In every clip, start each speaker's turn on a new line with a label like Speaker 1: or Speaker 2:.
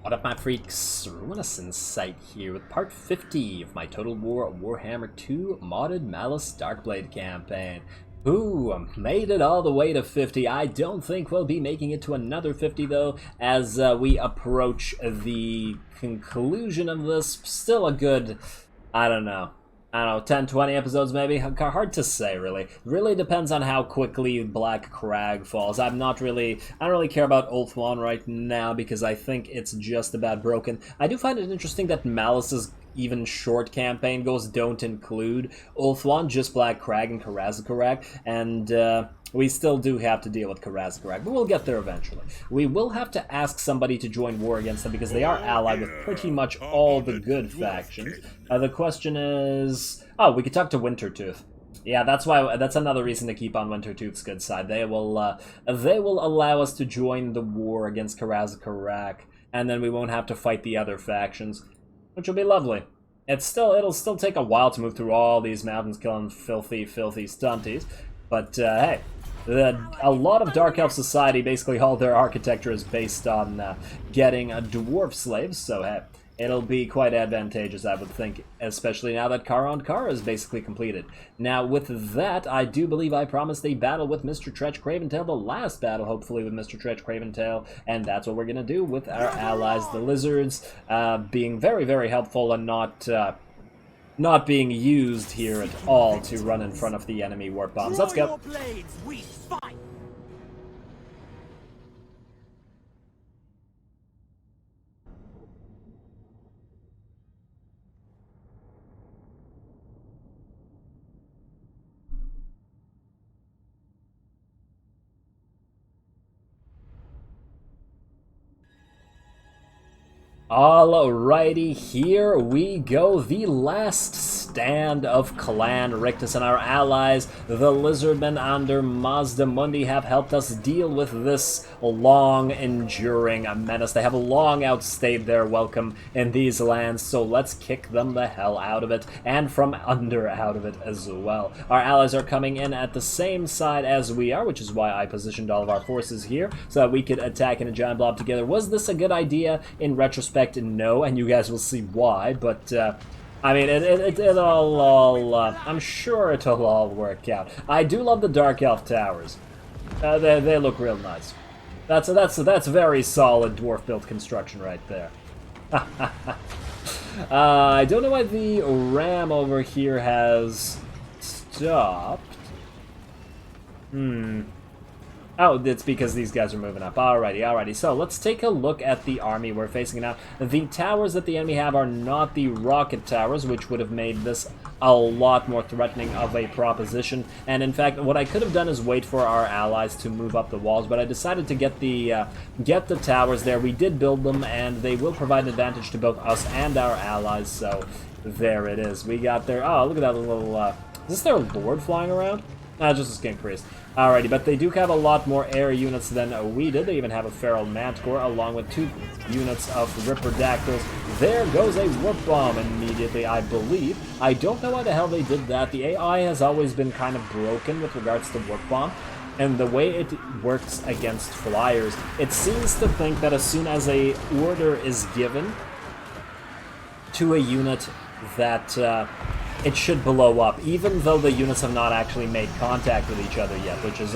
Speaker 1: What up, my freaks? RuinousInsight here with part 50 of my Total Warhammer 2 modded Malus Darkblade campaign. Ooh, made it all the way to 50. I don't think we'll be making it to another 50 though, as we approach the conclusion of this. Still a good, I don't know, 10, 20 episodes maybe? Hard to say, really. Really depends on how quickly Black Crag falls. I don't really care about Ulthuan right now because I think it's just about broken. I do find it interesting that Malus's even short campaign goals don't include Ulthuan, just Black Crag and Karazakarak, and we still do have to deal with Karazakarak, but we'll get there eventually. We will have to ask somebody to join war against them because they are allied with pretty much all the good factions. The question is... oh, we could talk to Wintertooth. Yeah, that's another reason to keep on Wintertooth's good side. They will allow us to join the war against Karazakarak, and then we won't have to fight the other factions, which will be lovely. It'll still take a while to move through all these mountains killing filthy stunties, but hey, a lot of Dark Elf society, basically all their architecture is based on getting dwarf slaves, so hey, it'll be quite advantageous, I would think, especially now that Kara on Kara is basically completed. Now, with that, I do believe I promised a battle with Mr. Tretch Craventail, the last battle, hopefully, with Mr. Tretch Craventail, and that's what we're going to do with our allies, the Lizards, being very, very helpful and not being used here at all to run in front of the enemy warp bombs. Let's go. Alrighty, here we go. The last stand of Clan Rictus, and our allies, the Lizardmen under Mazda Mundi, have helped us deal with this long enduring menace. They have long outstayed their welcome in these lands, so let's kick them the hell out of it, and from under out of it as well. Our allies are coming in at the same side as we are, which is why I positioned all of our forces here, so that we could attack in a giant blob together. Was this a good idea? In retrospect, no, and you guys will see why, but I mean, I'm sure it'll all work out. I do love the Dark Elf towers. They look real nice. That's very solid dwarf-built construction right there. I don't know why the ram over here has stopped. Oh, it's because these guys are moving up. Alrighty. So let's take a look at the army we're facing now. The towers that the enemy have are not the rocket towers, which would have made this a lot more threatening of a proposition. And in fact, what I could have done is wait for our allies to move up the walls, but I decided to get the towers there. We did build them, and they will provide an advantage to both us and our allies. So there it is. We got there. Oh, look at that little. Is this their lord flying around? Just a skink priest. Alrighty, but they do have a lot more air units than we did. They even have a feral manticore along with 2 units of ripperdactyls. There goes a warp bomb immediately, I believe. I don't know why the hell they did that. The AI has always been kind of broken with regards to warp bomb, and the way it works against flyers, it seems to think that as soon as a order is given to a unit that it should blow up, even though the units have not actually made contact with each other yet, which is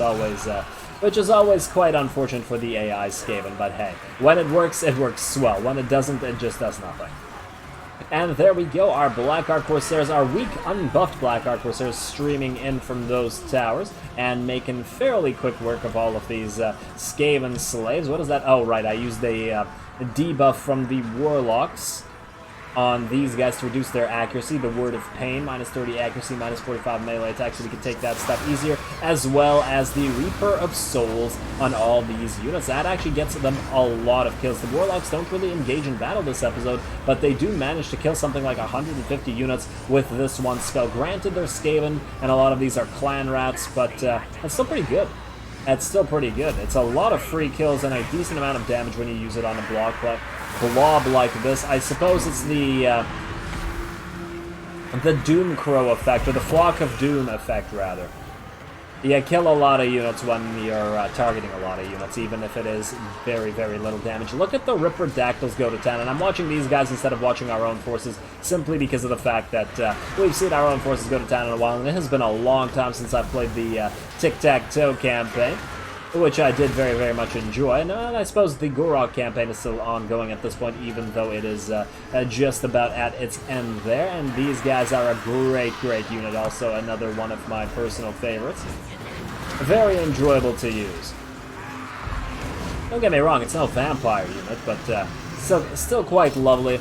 Speaker 1: always quite unfortunate for the AI Skaven, but hey, when it works swell. When it doesn't, it just does nothing. And there we go, our Black Ark Corsairs, our weak, unbuffed Black Ark Corsairs streaming in from those towers and making fairly quick work of all of these Skaven slaves. What is that? Oh, right, I used a debuff from the Warlocks on these guys to reduce their accuracy. The Word of Pain, minus 30 accuracy, minus 45 melee attack, so we can take that stuff easier, as well as the Reaper of Souls on all these units. That actually gets them a lot of kills. The Warlocks don't really engage in battle this episode, but they do manage to kill something like 150 units with this one spell. Granted, they're Skaven, and a lot of these are clan rats, but it's still pretty good. It's still pretty good. It's a lot of free kills and a decent amount of damage when you use it on a blob like this. I suppose it's the Doom Crow effect, or the Flock of Doom effect, rather. You kill a lot of units when you're targeting a lot of units, even if it is very, very little damage. Look at the Ripper Dactyls go to town, and I'm watching these guys instead of watching our own forces, simply because of the fact that we've seen our own forces go to town in a while, and it has been a long time since I've played the Tic-Tac-Toe campaign, which I did very, very much enjoy. And I suppose the Gorok campaign is still ongoing at this point, even though it is just about at its end there. And these guys are a great, great unit, also another one of my personal favorites. Very enjoyable to use. Don't get me wrong, it's no vampire unit, but still quite lovely.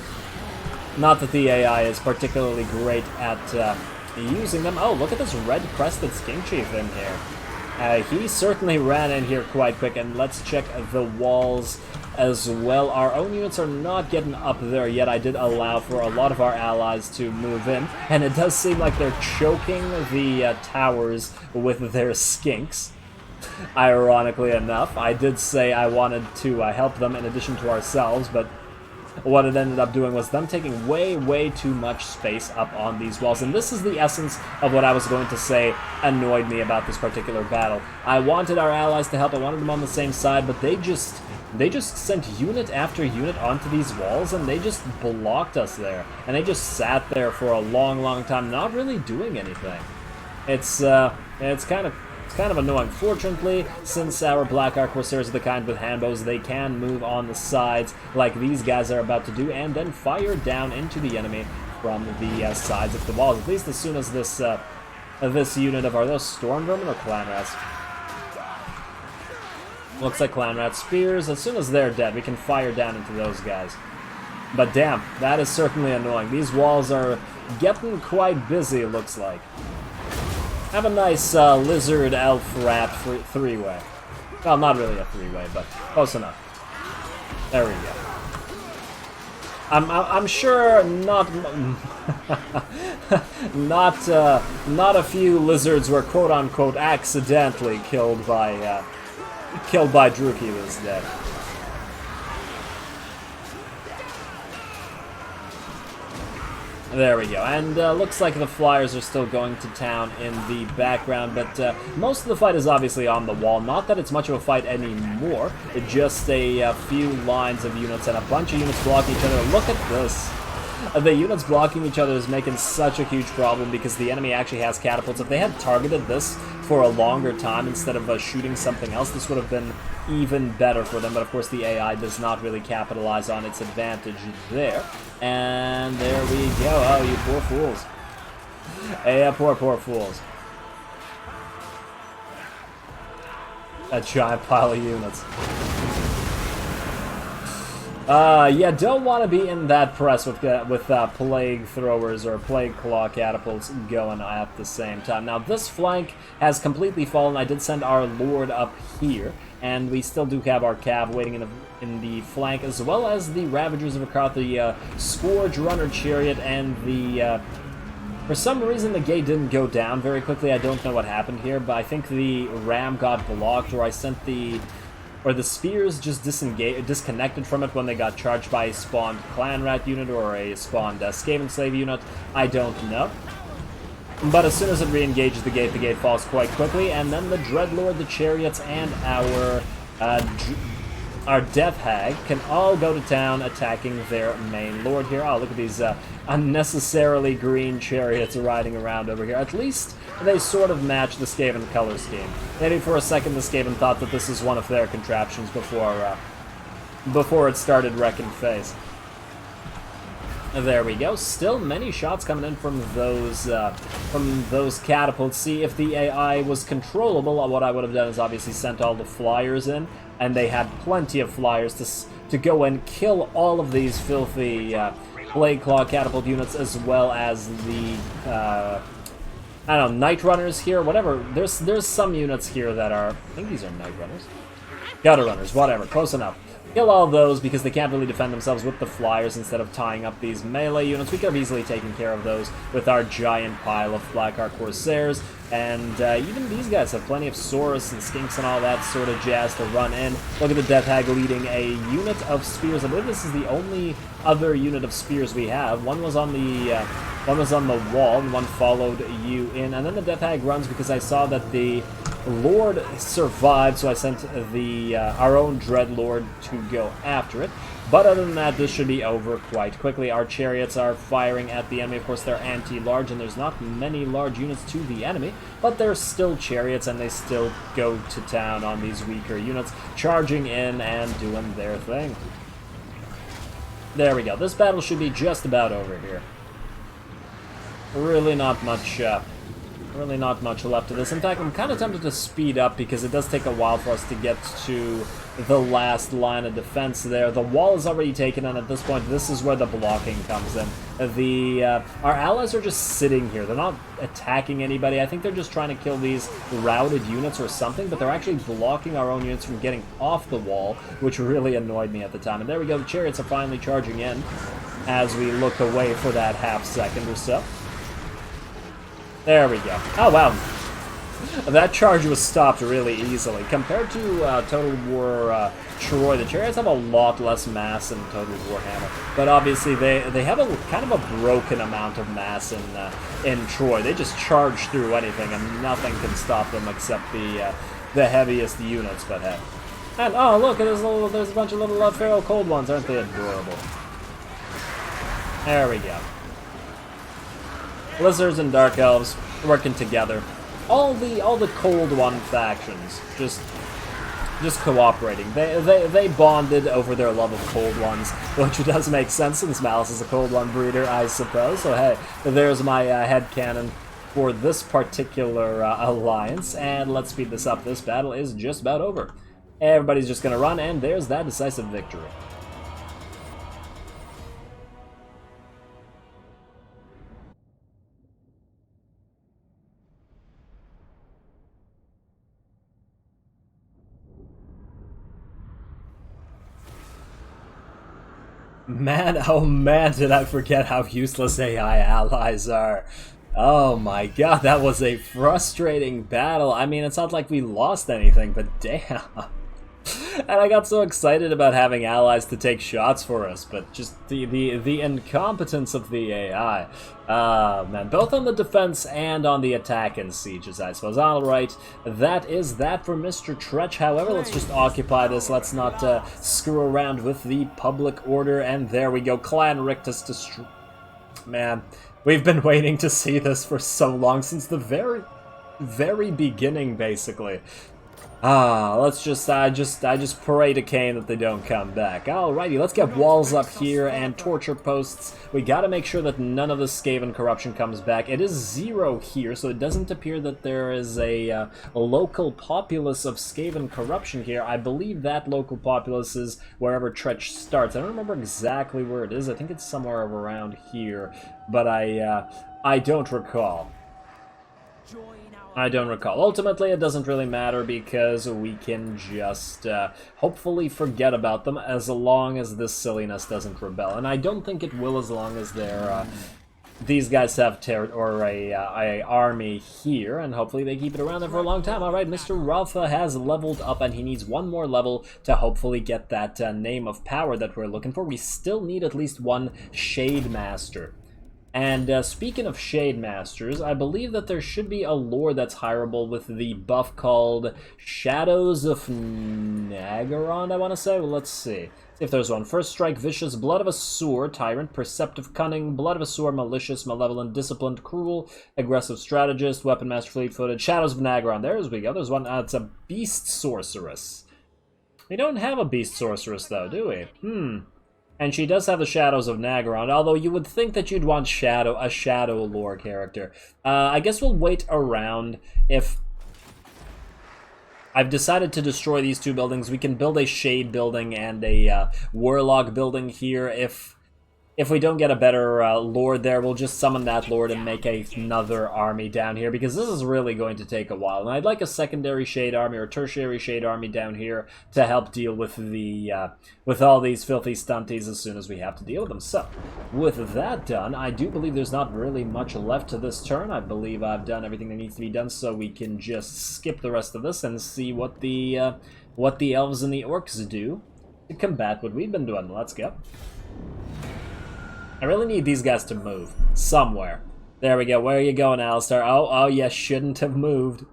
Speaker 1: Not that the AI is particularly great at using them. Oh, look at this red-crested Skink Chief in here. He certainly ran in here quite quick, and let's check the walls as well. Our own units are not getting up there yet. I did allow for a lot of our allies to move in, and it does seem like they're choking the towers with their skinks. Ironically enough, I did say I wanted to help them in addition to ourselves, but what it ended up doing was them taking way, way too much space up on these walls. And this is the essence of what I was going to say annoyed me about this particular battle. I wanted our allies to help, I wanted them on the same side, but they just sent unit after unit onto these walls, and they just blocked us there. And they just sat there for a long, long time, not really doing anything. It's kind of annoying. Fortunately, since our Black Arc Corsairs are the kind with handbows, they can move on the sides like these guys are about to do, and then fire down into the enemy from the sides of the walls. At least as soon as this unit of, are those Storm Vermin or Clan Rats? Looks like Clan Rat spears. As soon as they're dead, we can fire down into those guys. But damn, that is certainly annoying. These walls are getting quite busy, it looks like. Have a nice lizard elf rat three-way. Well, not really a three-way, but close enough. There we go. I'm sure not not a few lizards were quote unquote accidentally killed by Druki this day. There we go, and looks like the Flyers are still going to town in the background, but most of the fight is obviously on the wall. Not that it's much of a fight anymore, it's just a few lines of units and a bunch of units blocking each other. Look at this. The units blocking each other is making such a huge problem because the enemy actually has catapults. If they had targeted this for a longer time instead of shooting something else, this would have been even better for them, but of course the AI does not really capitalize on its advantage there. And there we go. Oh, you poor fools. Yeah, poor fools. A giant pile of units. Yeah, don't want to be in that press with Plague Throwers or Plague Claw Catapults going at the same time. Now, this flank has completely fallen. I did send our Lord up here, and we still do have our Cav waiting in the flank, as well as the Ravagers of Akarth, the Scourge Runner Chariot, and the... for some reason, the gate didn't go down very quickly. I don't know what happened here, but I think the Ram got blocked, or I sent the... or the spears just disconnected from it when they got charged by a spawned Clan Rat unit or a spawned Skaven Slave unit. I don't know. But as soon as it re-engages the gate falls quite quickly, and then the Dreadlord, the Chariots, and our Death Hag can all go to town attacking their main lord here. Oh, look at these unnecessarily green chariots riding around over here. At least they sort of match the Skaven color scheme. Maybe for a second the Skaven thought that this is one of their contraptions before it started wrecking face. There we go. Still many shots coming in from those catapults. See, if the AI was controllable, what I would have done is obviously sent all the Flyers in, and they had plenty of Flyers to go and kill all of these filthy Blade Claw catapult units, as well as the I don't know, Night Runners here, whatever. There's some units here that are, I think these are Night Runners, Gutter Runners, whatever, close enough. Kill all those because they can't really defend themselves with the Flyers instead of tying up these melee units. We could have easily taken care of those with our giant pile of Black Arc Corsairs. And even these guys have plenty of Saurus and Skinks and all that sort of jazz to run in. Look at the Death Hag leading a unit of spears. I believe this is the only other unit of spears we have. One was on the wall, and one followed you in. And then the Death Hag runs because I saw that the Lord survived, so I sent our own Dreadlord to go after it. But other than that, this should be over quite quickly. Our chariots are firing at the enemy. Of course, they're anti-large, and there's not many large units to the enemy, but they're still chariots, and they still go to town on these weaker units, charging in and doing their thing. There we go. This battle should be just about over here. Really not much left of this. In fact, I'm kind of tempted to speed up because it does take a while for us to get to the last line of defense there. The wall is already taken, and at this point, this is where the blocking comes in. Our allies are just sitting here. They're not attacking anybody. I think they're just trying to kill these routed units or something, but they're actually blocking our own units from getting off the wall, which really annoyed me at the time. And there we go. The chariots are finally charging in as we look away for that half second or so. There we go. Oh, wow. That charge was stopped really easily. Compared to Total War Troy, the chariots have a lot less mass in Total Warhammer. But obviously, they have a kind of a broken amount of mass in Troy. They just charge through anything, and nothing can stop them except the heaviest units. But hey. And, oh, look, there's a bunch of little feral cold ones. Aren't they adorable? There we go. Lizards and Dark Elves working together. All the Cold One factions just cooperating. They bonded over their love of Cold Ones, which does make sense since Malus is a Cold One breeder, I suppose. So hey, there's my headcanon for this particular alliance, and let's speed this up. This battle is just about over. Everybody's just gonna run, and there's that decisive victory. Man, oh man, did I forget how useless AI allies are. Oh my god, that was a frustrating battle. I mean, it's not like we lost anything, but damn. And I got so excited about having allies to take shots for us, but just the incompetence of the AI. Man, both on the defense and on the attack and sieges, I suppose. Alright, that is that for Mr. Tretch. However, let's just occupy this. Let's not screw around with the public order. And there we go. Clan Rictus destroy. Man, we've been waiting to see this for so long, since the very beginning, basically. Let's just, I just pray to Cain that they don't come back. Alrighty, let's get walls up here and torture posts. We gotta make sure that none of the Skaven corruption comes back. It is 0 here, so it doesn't appear that there is a local populace of Skaven corruption here. I believe that local populace is wherever Tretch starts. I don't remember exactly where it is. I think it's somewhere around here, but I don't recall. I don't recall. Ultimately, it doesn't really matter because we can just hopefully forget about them as long as this silliness doesn't rebel. And I don't think it will, as long as these guys have a army here, and hopefully they keep it around there for a long time. Alright, Mr. Ralpha has leveled up, and he needs one more level to hopefully get that name of power that we're looking for. We still need at least one Shade Master. And speaking of Shade Masters, I believe that there should be a lore that's hireable with the buff called Shadows of Nagaron, I want to say. Well, let's see. If there's one. First Strike, Vicious, Blood of a Sewer, Tyrant, Perceptive Cunning, Blood of a Sewer, Malicious, Malevolent, Disciplined, Cruel, Aggressive Strategist, Weapon Master, Fleet-Footed, Shadows of Nagaron. There we go. There's one. It's a Beast Sorceress. We don't have a Beast Sorceress, though, do we? And she does have the Shadows of Nagaron, although you would think that you'd want a Shadow lore character. I guess we'll wait around. If I've decided to destroy these two buildings, we can build a Shade building and a Warlock building here. If we don't get a better lord there, we'll just summon that lord and make another army down here, because this is really going to take a while. And I'd like a secondary Shade army or tertiary Shade army down here to help deal with with all these filthy stunties as soon as we have to deal with them. So, with that done, I do believe there's not really much left to this turn. I believe I've done everything that needs to be done, so we can just skip the rest of this and see what the elves and the orcs do to combat what we've been doing. Let's go. I really need these guys to move somewhere. There we go. Where are you going, Alistair? Oh, you shouldn't have moved.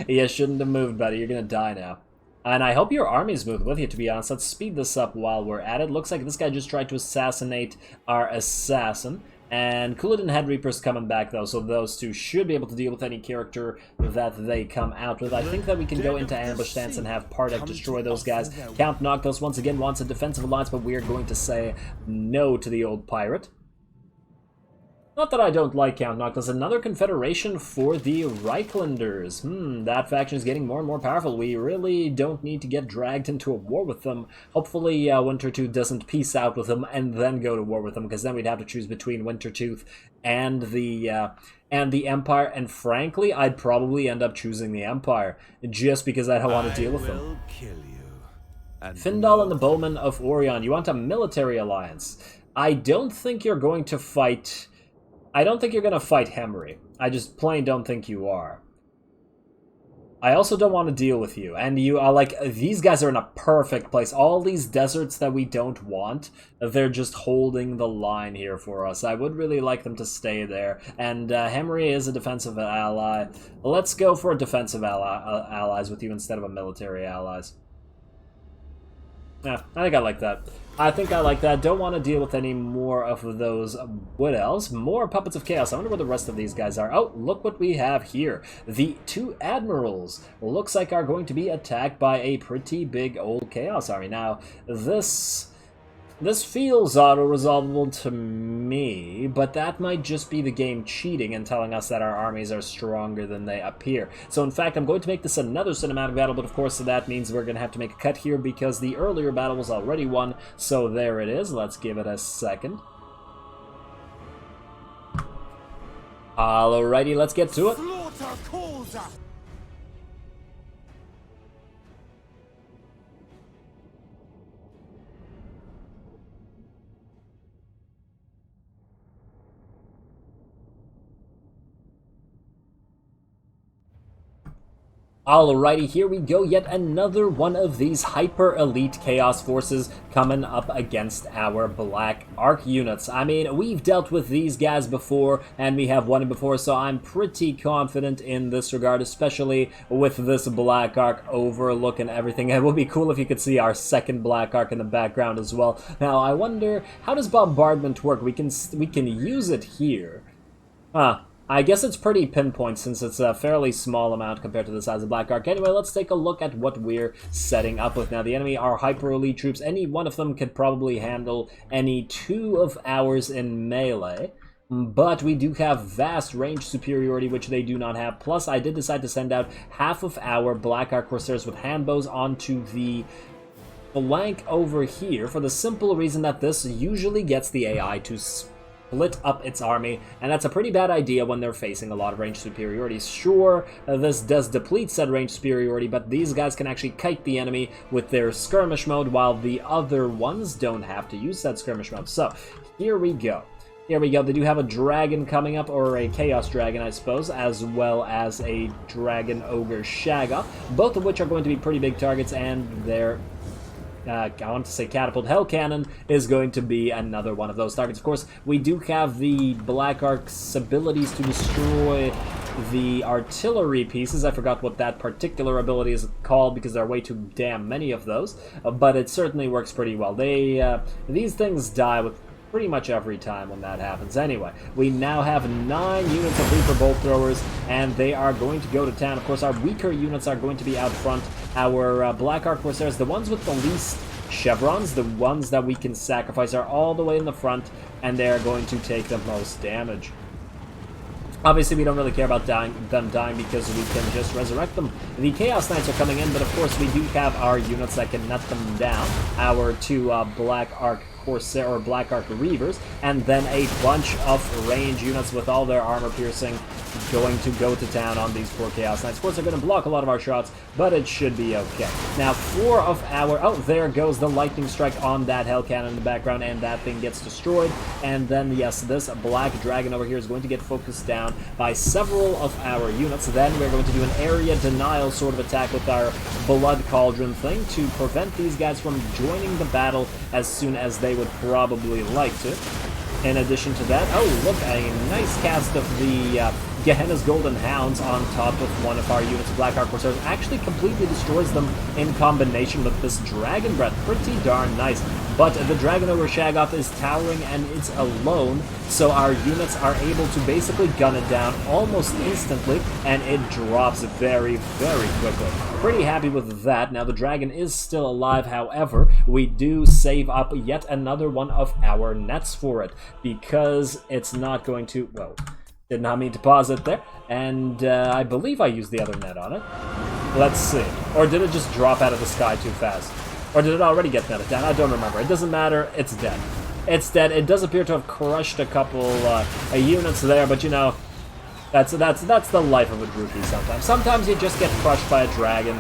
Speaker 1: You shouldn't have moved, buddy. You're gonna die now. And I hope your army's moved with you, to be honest. Let's speed this up while we're at it. Looks like this guy just tried to assassinate our assassin. And Couladin Head Reaper's coming back, though, so those two should be able to deal with any character that they come out with. I think that we can go into ambush stance and have Partek destroy those guys. Count Noctis once again wants a defensive alliance, but we are going to say no to the old pirate. Not that I don't like Count Noctis. Another confederation for the Reichlanders. That faction is getting more and more powerful. We really don't need to get dragged into a war with them. Hopefully Wintertooth doesn't peace out with them and then go to war with them, because then we'd have to choose between Wintertooth and the Empire, and frankly, I'd probably end up choosing the Empire, just because I don't want to deal with them. Findal and the Bowmen of Orion. You want a military alliance. I don't think you're going to fight... I don't think you're going to fight Henry. I just plain don't think you are. I also don't want to deal with you. And you are like, these guys are in a perfect place. All these deserts that we don't want, they're just holding the line here for us. I would really like them to stay there. And Henry is a defensive ally. Let's go for a defensive allies with you instead of a military allies. Yeah, I think I like that. I think I like that. Don't want to deal with any more of those Wood Elves. More Puppets of Chaos. I wonder where the rest of these guys are. Oh, look what we have here. The two Admirals looks like are going to be attacked by a pretty big old Chaos army. Now, this feels auto-resolvable to me, but that might just be the game cheating and telling us that our armies are stronger than they appear. So in fact, I'm going to make this another cinematic battle, but of course that means we're going to have to make a cut here because the earlier battle was already won. So there it is. Let's give it a second. Alrighty, let's get to it. Alrighty, here we go, yet another one of these hyper-elite Chaos forces coming up against our Black Ark units. I mean, we've dealt with these guys before, and we have won it before, so I'm pretty confident in this regard, especially with this Black Ark overlooking everything. It would be cool if you could see our second Black Ark in the background as well. Now, I wonder, how does bombardment work? We can use it here. I guess it's pretty pinpoint since it's a fairly small amount compared to the size of Black Ark. Anyway, let's take a look at what we're setting up with now. The enemy are hyper-elite troops. Any one of them could probably handle any two of ours in melee. But we do have vast range superiority, which they do not have. Plus, I did decide to send out half of our Black Ark Corsairs with handbows onto the flank over here for the simple reason that this usually gets the AI to split up its army, and that's a pretty bad idea when they're facing a lot of range superiority. Sure, this does deplete said range superiority, but these guys can actually kite the enemy with their skirmish mode, while the other ones don't have to use that skirmish mode. So, here we go. Here we go. They do have a dragon coming up, or a chaos dragon, I suppose, as well as a dragon ogre Shaggoth, both of which are going to be pretty big targets, and their I want to say catapult hell cannon is going to be another one of those targets. Of course, we do have the Black Ark's abilities to destroy the artillery pieces. I forgot what that particular ability is called because there are way too damn many of those, but it certainly works pretty well. These things die with pretty much every time when that happens. Anyway, we now have 9 units of Reaper Bolt Throwers, and they are going to go to town. Of course, our weaker units are going to be out front. Our Black Ark Corsairs, the ones with the least chevrons, the ones that we can sacrifice, are all the way in the front, and they are going to take the most damage. Obviously, we don't really care about them dying because we can just resurrect them. The Chaos Knights are coming in, but of course we do have our units that can nut them down. Our 2 Black Ark Corsair or Black Ark Reavers, and then a bunch of range units with all their armor piercing going to go to town on these 4 Chaos Knights. Of course, they're going to block a lot of our shots, but it should be okay. Now, 4 of our... Oh, there goes the lightning strike on that hell cannon in the background, and that thing gets destroyed. And then, yes, this Black Dragon over here is going to get focused down by several of our units. Then we're going to do an area denial sort of attack with our Blood Cauldron thing to prevent these guys from joining the battle as soon as they would probably like to. In addition to that, oh, look, a nice cast of the Gehenna's Golden Hounds on top of one of our units of Black Ark Corsairs actually completely destroys them in combination with this Dragon Breath. Pretty darn nice. But the Dragon Ogre Shaggoth is towering and it's alone, so our units are able to basically gun it down almost instantly, and it drops very, very quickly. Pretty happy with that. Now, the dragon is still alive, however, we do save up yet another one of our nets for it, because it's not going to... Whoa. Did not mean to pause it there, and I believe I used the other net on it. Let's see. Or did it just drop out of the sky too fast? Or did it already get netted down? I don't remember. It doesn't matter. It's dead. It's dead. It does appear to have crushed a couple units there, but you know, that's the life of a Druchii sometimes. Sometimes you just get crushed by a dragon.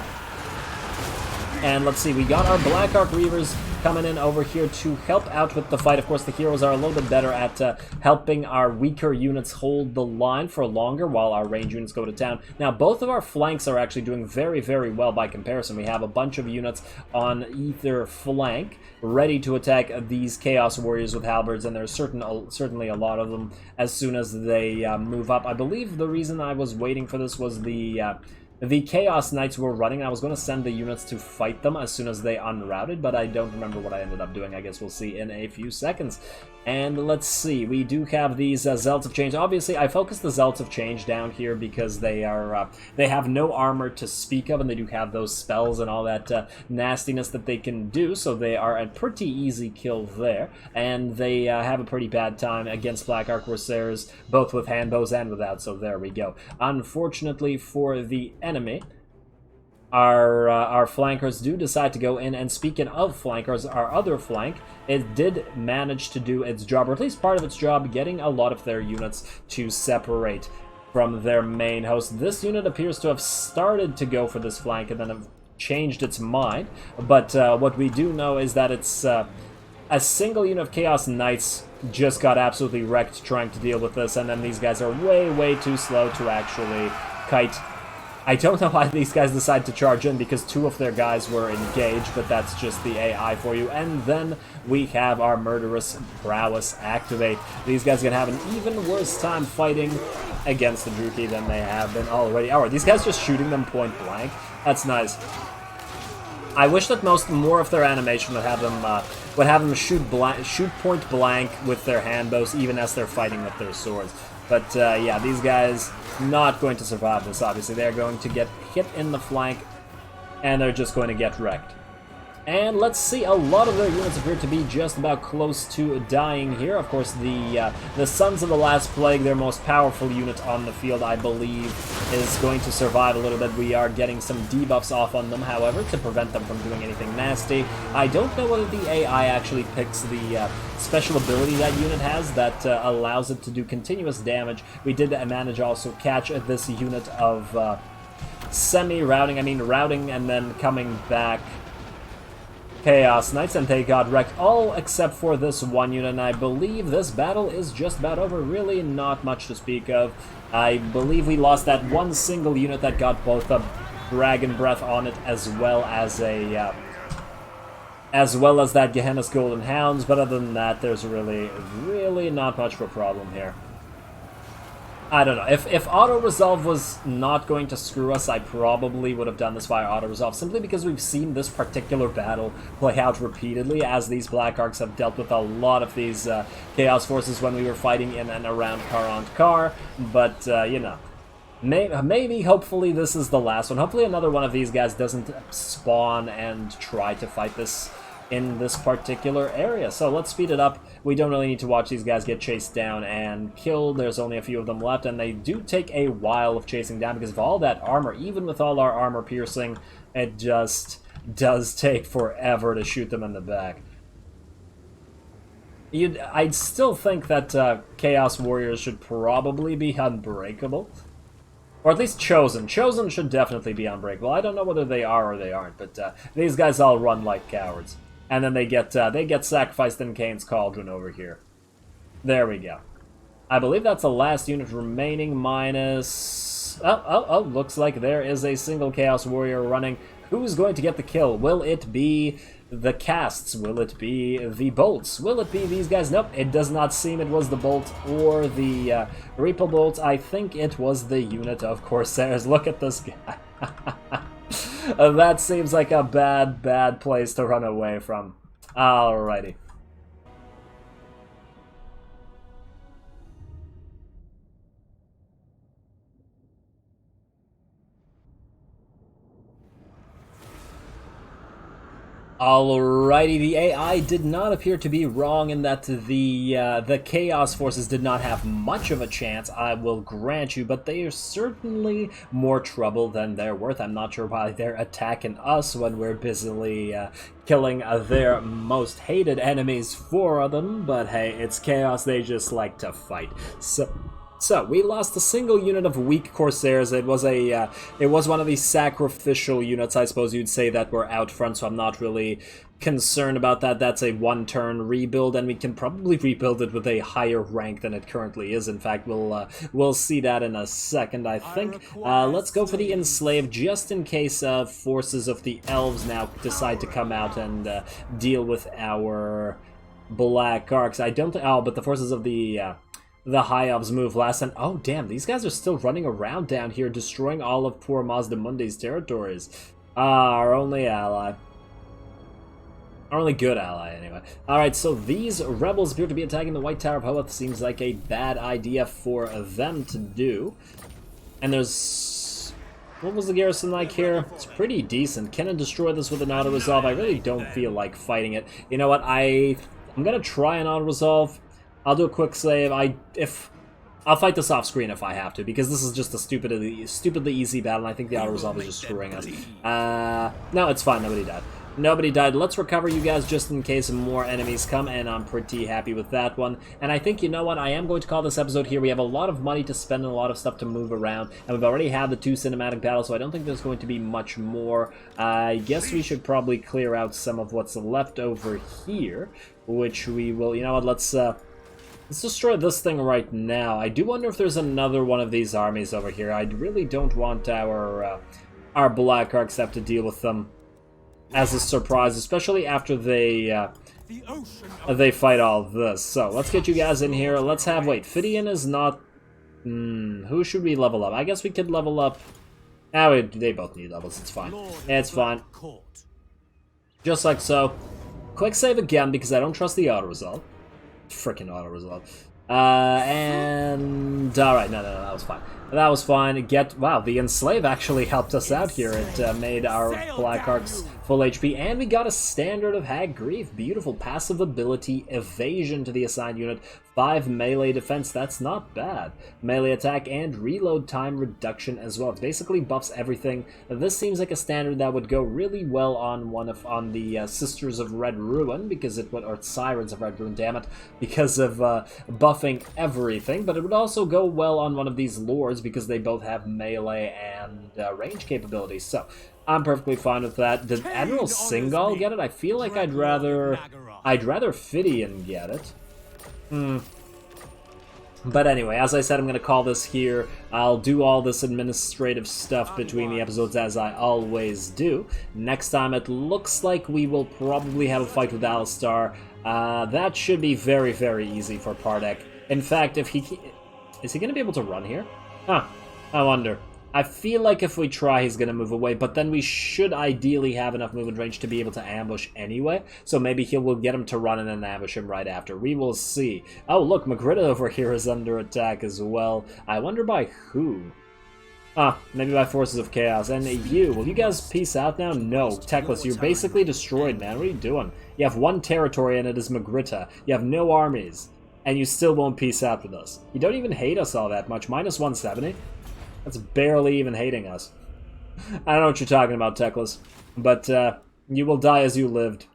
Speaker 1: And let's see, we got our Black Ark Reavers coming in over here to help out with the fight. Of course, the heroes are a little bit better at helping our weaker units hold the line for longer while our range units go to town. Now, both of our flanks are actually doing very, very well by comparison. We have a bunch of units on either flank ready to attack these Chaos Warriors with halberds, and there's certainly a lot of them as soon as they move up. I believe the reason I was waiting for this was the Chaos Knights were running. I was going to send the units to fight them as soon as they unrouted, but I don't remember what I ended up doing. I guess we'll see in a few seconds. And let's see, we do have these Zealots of Change. Obviously, I focused the Zealots of Change down here because they have no armor to speak of, and they do have those spells and all that nastiness that they can do, so they are a pretty easy kill there. And they have a pretty bad time against Black Ark Corsairs, both with handbows and without, so there we go. Unfortunately for the enemy, our flankers do decide to go in, and speaking of flankers, our other flank, it did manage to do its job, or at least part of its job, getting a lot of their units to separate from their main host. This unit appears to have started to go for this flank and then have changed its mind, but what we do know is that it's a single unit of Chaos Knights just got absolutely wrecked trying to deal with this, and then these guys are way, way too slow to actually kite. I don't know why these guys decide to charge in, because two of their guys were engaged, but that's just the AI for you. And then we have our Murderous Prowess activate. These guys are going to have an even worse time fighting against the Druchii than they have been already. Alright, these guys just shooting them point blank. That's nice. I wish that more of their animation would have them shoot point blank with their handbows, even as they're fighting with their swords. But yeah, these guys not going to survive this, obviously. They're going to get hit in the flank, and they're just going to get wrecked. And let's see, a lot of their units appear to be just about close to dying here. Of course, the Sons of the Last Plague, their most powerful unit on the field, I believe, is going to survive a little bit. We are getting some debuffs off on them, however, to prevent them from doing anything nasty. I don't know whether the AI actually picks the special ability that unit has that allows it to do continuous damage. We did manage also catch this unit of semi-routing, routing and then coming back Chaos Knights, and they got wrecked, all except for this one unit, and I believe this battle is just about over. Really not much to speak of. I believe we lost that one single unit that got both a Dragon Breath on it, as well as that Gehenna's Golden Hounds, but other than that, there's really not much of a problem here. I don't know. If auto-resolve was not going to screw us, I probably would have done this via auto-resolve, simply because we've seen this particular battle play out repeatedly, as these Black Arks have dealt with a lot of these Chaos Forces when we were fighting in and around Kar. But, you know, maybe, hopefully, this is the last one. Hopefully another one of these guys doesn't spawn and try to fight this in this particular area. So let's speed it up. We don't really need to watch these guys get chased down and killed. There's only a few of them left, and they do take a while of chasing down because of all that armor. Even with all our armor piercing, it just does take forever to shoot them in the back. I'd still think that Chaos Warriors should probably be unbreakable. Or at least Chosen. Chosen should definitely be unbreakable. I don't know whether they are or they aren't, but these guys all run like cowards. And then they get sacrificed in Kane's Cauldron over here. There we go. I believe that's the last unit remaining, minus... Oh, looks like there is a single Chaos Warrior running. Who's going to get the kill? Will it be the casts? Will it be the bolts? Will it be these guys? Nope, it does not seem it was the bolt or the Reaper bolts. I think it was the unit of Corsairs. Look at this guy. That seems like a bad place to run away from. Alrighty. Alrighty, the AI did not appear to be wrong in that the Chaos Forces did not have much of a chance, I will grant you, but they are certainly more trouble than they're worth. I'm not sure why they're attacking us when we're busily killing their most hated enemies for them, but hey, it's Chaos, they just like to fight. So we lost a single unit of weak Corsairs. It was one of these sacrificial units, I suppose you'd say, that were out front, so I'm not really concerned about that. That's a one-turn rebuild, and we can probably rebuild it with a higher rank than it currently is. In fact, we'll see that in a second, I think. Let's go for the Enslaved, just in case forces of the Elves now decide to come out and deal with our Black Arcs. I don't think... Oh, but the forces of the High Elves move last, and oh damn, these guys are still running around down here, destroying all of poor Mazdamundi's territories. Our only ally. Our only good ally, anyway. Alright, so these rebels appear to be attacking the White Tower of Hoeth. Seems like a bad idea for them to do. And there's... What was the garrison like here? It's pretty decent. Can I destroy this with an auto-resolve? I really don't feel like fighting it. You know what, I'm gonna try an auto-resolve. I'll do a quick save. I'll fight this off screen if I have to, because this is just a stupidly easy battle, and I think the auto-resolve is just screwing us. No, it's fine. Nobody died. Nobody died. Let's recover you guys just in case more enemies come, and I'm pretty happy with that one. And I think, you know what, I am going to call this episode here. We have a lot of money to spend and a lot of stuff to move around, and we've already had the 2 cinematic battles, so I don't think there's going to be much more. I guess we should probably clear out some of what's left over here, which we will... You know what, let's destroy this thing right now. I do wonder if there's another one of these armies over here. I really don't want our Black Arcs have to deal with them as a surprise, especially after they fight all this. So let's get you guys in here. Let's have... Wait, Phidian is not... who should we level up? I guess we could level up... they both need levels. It's fine. It's fine. Just like so. Quick save again, because I don't trust the auto-resolve. Frickin' auto-resolve. And... Alright, no, that was fine. That was fine. Wow, the Enslave actually helped us out here. It made our Black Arcs full HP, and we got a Standard of Hag Graef. Beautiful passive ability, evasion to the assigned unit, 5 melee defense, that's not bad. Melee attack and reload time reduction as well. It basically buffs everything. This seems like a standard that would go really well on on the Sisters of Red Ruin, because it would, or Sirens of Red Ruin, damn it, because of buffing everything. But it would also go well on one of these Lords, because they both have melee and range capabilities. So I'm perfectly fine with that. Did Admiral Singal get it? I feel like I'd rather Phidian get it. But anyway, as I said, I'm going to call this here. I'll do all this administrative stuff between the episodes as I always do. Next time, it looks like we will probably have a fight with Alistar. That should be very, very easy for Pardek. In fact, if he... Is he going to be able to run here? Huh. I wonder. I feel like if we try, he's going to move away, but then we should ideally have enough movement range to be able to ambush anyway, so maybe we'll get him to run and then ambush him right after. We will see. Oh, look, Magritta over here is under attack as well. I wonder by who? Maybe by Forces of Chaos. And you, will you guys peace out now? No, Teclis, you're basically destroyed, man. What are you doing? You have 1 territory and it is Magritta. You have no armies, and you still won't peace out with us. You don't even hate us all that much. Minus 170? That's barely even hating us. I don't know what you're talking about, Teclis. But you will die as you lived.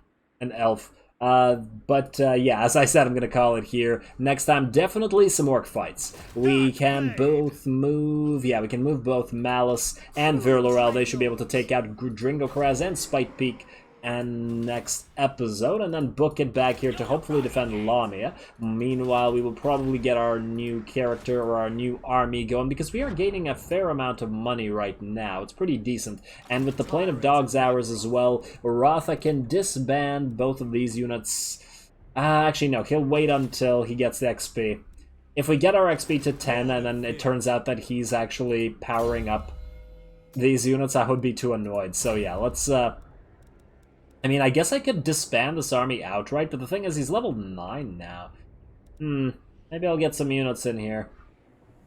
Speaker 1: An elf. Yeah, as I said, I'm going to call it here. Next time, definitely some orc fights. We can both move... Yeah, we can move both Malus and Virlorel. They should be able to take out Dringo Karaz and Spite Peak and next episode, and then book it back here to hopefully defend Lamia. Meanwhile, we will probably get our new character or our new army going, because we are gaining a fair amount of money right now. It's pretty decent. And with the Plane of Dogs hours as well, Ratha can disband both of these units. Actually, no, he'll wait until he gets the XP. If we get our XP to 10, and then it turns out that he's actually powering up these units, I would be too annoyed. So yeah, let's... I mean, I guess I could disband this army outright, but the thing is, he's level 9 now. Maybe I'll get some units in here.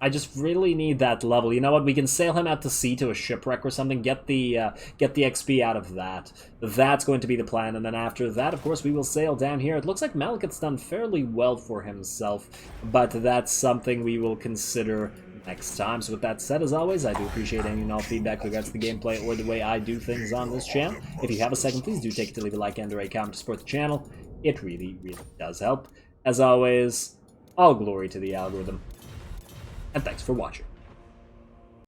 Speaker 1: I just really need that level. You know what? We can sail him out to sea to a shipwreck or something. Get the XP out of that. That's going to be the plan. And then after that, of course, we will sail down here. It looks like Malekith's done fairly well for himself, but that's something we will consider next time. So with that said, as always, I do appreciate any and all feedback with regards to the gameplay or the way I do things on this channel. If you have a second, please do take it to leave a like and or a comment to support the channel. It really, really does help. As always, all glory to the algorithm. And thanks for watching.